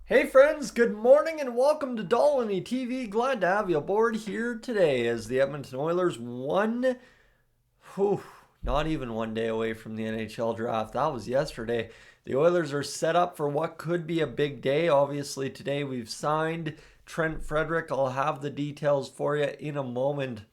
Hey friends, good morning and welcome to Dolany TV. Glad to have you aboard here today as the Edmonton Oilers whew, not even 1 day away from the NHL draft. That was yesterday. The Oilers are set up for what could be a big day. Obviously, today we've signed Trent Frederick. I'll have the details for you in a moment.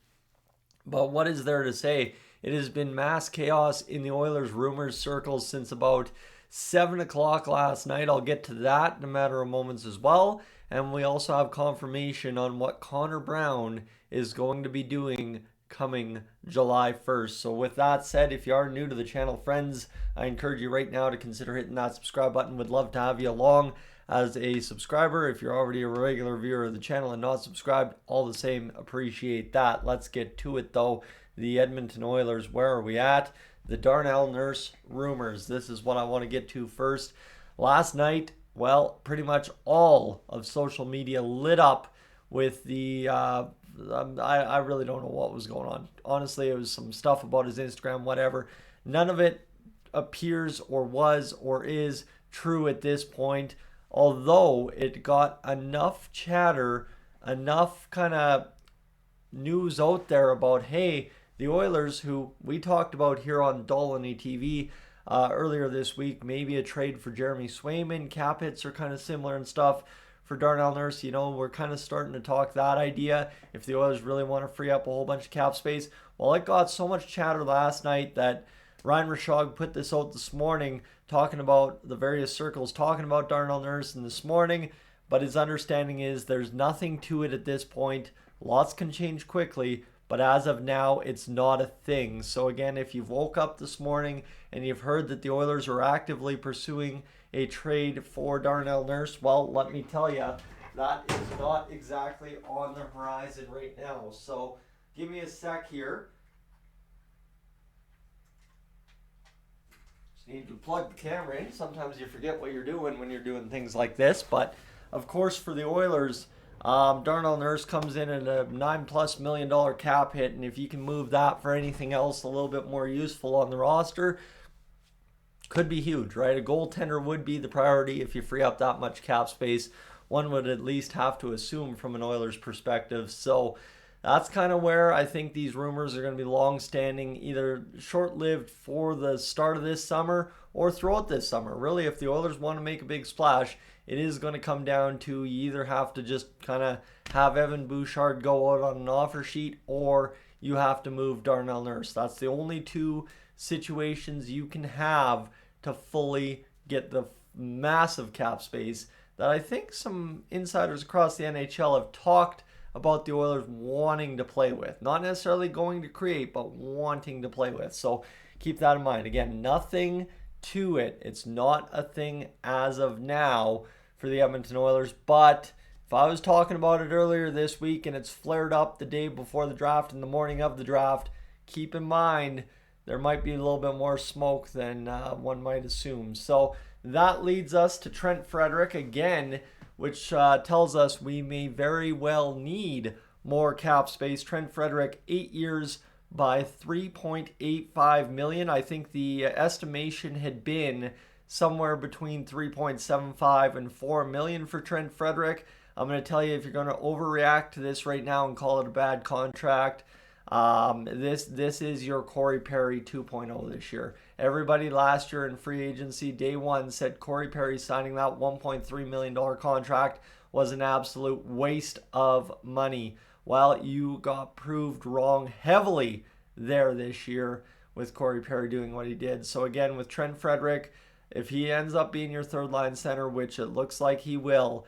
But what is there to say? It has been mass chaos in the Oilers rumors circles since about 7 o'clock last night. I'll get to that in a matter of moments as well. And we also have confirmation on what Connor Brown is going to be doing coming July 1st. So, with that said, if you are new to the channel, friends, I encourage you right now to consider hitting that subscribe button. Would love to have you along as a subscriber. If you're already a regular viewer of the channel and not subscribed, all the same, appreciate that. Let's get to it though. The Edmonton Oilers, where are we at? The Darnell Nurse rumors. This is what I want to get to first. Last night, well, pretty much all of social media lit up with I really don't know what was going on. Honestly, it was some stuff about his Instagram, whatever. None of it appears or was or is true at this point, although it got enough chatter, enough kind of news out there about, hey, the Oilers, who we talked about here on Dolany TV earlier this week, maybe a trade for Jeremy Swayman, cap hits are kind of similar and stuff. For Darnell Nurse, we're kind of starting to talk that idea if the Oilers really want to free up a whole bunch of cap space. Well, it got so much chatter last night that Ryan Rishaug put this out this morning, talking about the various circles, talking about Darnell Nurse and this morning, but his understanding is there's nothing to it at this point. Lots can change quickly, but as of now, it's not a thing. So again, if you've woke up this morning and you've heard that the Oilers are actively pursuing a trade for Darnell Nurse, well, let me tell you, that is not exactly on the horizon right now. So give me a sec here. Just need to plug the camera in. Sometimes you forget what you're doing when you're doing things like this. But of course, for the Oilers, Darnell Nurse comes in at a $9+ million cap hit, and if you can move that for anything else a little bit more useful on the roster, could be huge, right? A goaltender would be the priority if you free up that much cap space. One would at least have to assume from an Oilers perspective. So that's kind of where I think these rumors are going to be long-standing, either short-lived for the start of this summer or throughout this summer. Really, if the Oilers want to make a big splash, it is going to come down to you either have to just kind of have Evan Bouchard go out on an offer sheet, or you have to move Darnell Nurse. That's the only two situations you can have to fully get the massive cap space that I think some insiders across the NHL have talked about the Oilers wanting to play with. Not necessarily going to create, but wanting to play with. So keep that in mind. Again, nothing to it. It's not a thing as of now for the Edmonton Oilers. But if I was talking about it earlier this week and it's flared up the day before the draft and the morning of the draft, keep in mind there might be a little bit more smoke than one might assume. So that leads us to Trent Frederick again, which tells us we may very well need more cap space. Trent Frederick, 8 years by $3.85 million. I think the estimation had been somewhere between $3.75 and $4 million for Trent Frederick. I'm going to tell you, if you're going to overreact to this right now and call it a bad contract, this is your Corey Perry 2.0 this year. Everybody last year in free agency day one said Corey Perry signing that $1.3 million contract was an absolute waste of money. Well, you got proved wrong heavily there this year with Corey Perry doing what he did. So again, with Trent Frederick, if he ends up being your third line center, which it looks like he will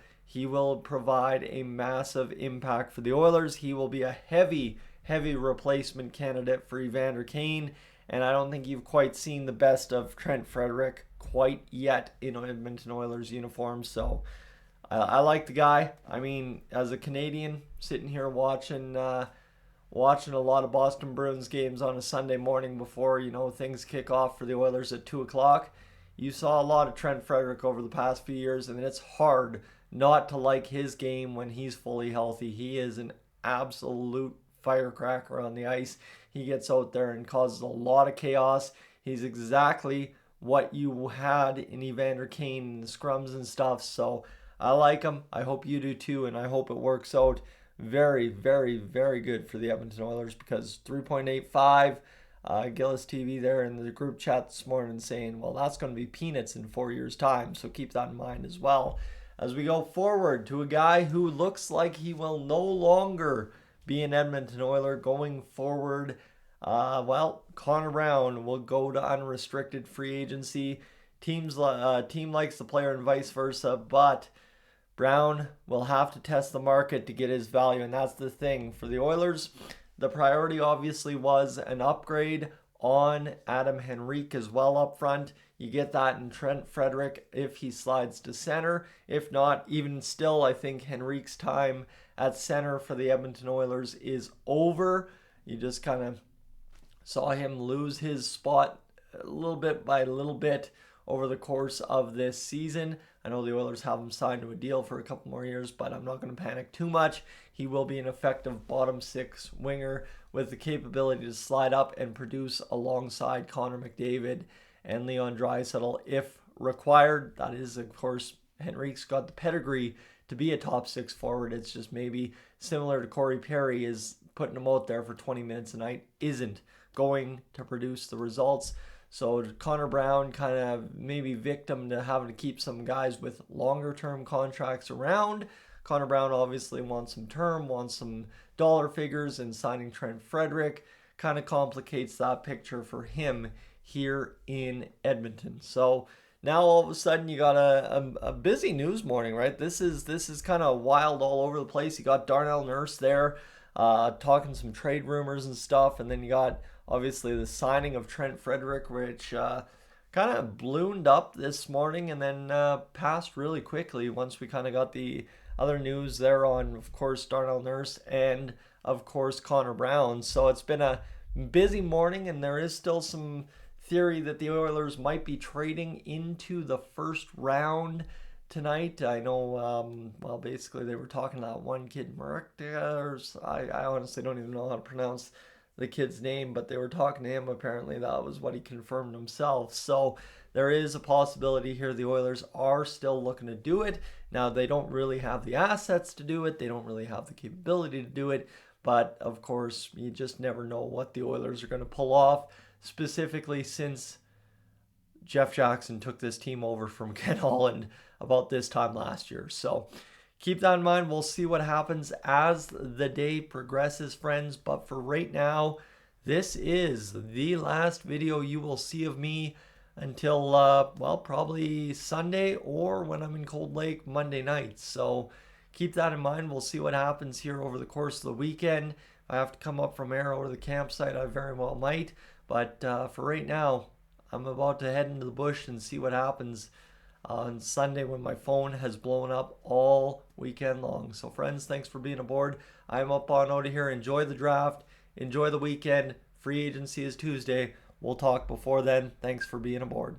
provide a massive impact for the Oilers. He will be a heavy replacement candidate for Evander Kane, and I don't think you've quite seen the best of Trent Frederick quite yet in Edmonton Oilers uniform. So I like the guy. I mean, as a Canadian sitting here watching a lot of Boston Bruins games on a Sunday morning before things kick off for the Oilers at 2 o'clock, you saw a lot of Trent Frederick over the past few years, and it's hard not to like his game when he's fully healthy. He is an absolute firecracker on the ice. He gets out there and causes a lot of chaos. He's exactly what you had in Evander Kane in the scrums and stuff. So I like him. I hope you do too, and I hope it works out very, very, very good for the Edmonton Oilers because 3.85. Gillis TV there in the group chat this morning saying, well, that's going to be peanuts in 4 years' time. So keep that in mind as well. As we go forward to a guy who looks like he will no longer be an Edmonton Oiler going forward. Connor Brown will go to unrestricted free agency. Team likes the player and vice versa, but Brown will have to test the market to get his value, and that's the thing. For the Oilers, the priority obviously was an upgrade on Adam Henrique as well up front. You get that in Trent Fredric if he slides to center. If not, even still, I think Henrique's time at center for the Edmonton Oilers is over. You just kind of saw him lose his spot a little bit by a little bit over the course of this season. I know the Oilers have him signed to a deal for a couple more years, but I'm not going to panic too much. He will be an effective bottom six winger with the capability to slide up and produce alongside Connor McDavid and Leon Draisaitl if required. That is, of course, Henrique's got the pedigree to be a top six forward. It's just maybe similar to Corey Perry, is putting him out there for 20 minutes a night isn't going to produce the results. So Connor Brown kind of maybe victim to having to keep some guys with longer term contracts around. Connor Brown obviously wants some term, wants some dollar figures, and signing Trent Frederick kind of complicates that picture for him here in Edmonton. So now all of a sudden you got a busy news morning, right? This is kind of wild all over the place. You got Darnell Nurse there talking some trade rumors and stuff, and then you got obviously the signing of Trent Frederick, which kind of ballooned up this morning and then passed really quickly once we kind of got the other news there on, of course, Darnell Nurse and, of course, Connor Brown. So it's been a busy morning, and there is still some theory that the Oilers might be trading into the first round tonight. I know, basically they were talking to that one kid, I honestly don't even know how to pronounce the kid's name, but they were talking to him. Apparently that was what he confirmed himself. So there is a possibility here the Oilers are still looking to do it. Now, they don't really have the assets to do it. They don't really have the capability to do it. But, of course, you just never know what the Oilers are going to pull off, specifically since Jeff Jackson took this team over from Ken Holland about this time last year. So keep that in mind. We'll see what happens as the day progresses, friends. But for right now, this is the last video you will see of me until, probably Sunday or when I'm in Cold Lake Monday night. So keep that in mind. We'll see what happens here over the course of the weekend. If I have to come up from Arrow to the campsite, I very well might. But for right now, I'm about to head into the bush and see what happens on Sunday when my phone has blown up all weekend long. So friends, thanks for being aboard. I'm up on out of here. Enjoy the draft. Enjoy the weekend. Free agency is Tuesday. We'll talk before then. Thanks for being aboard.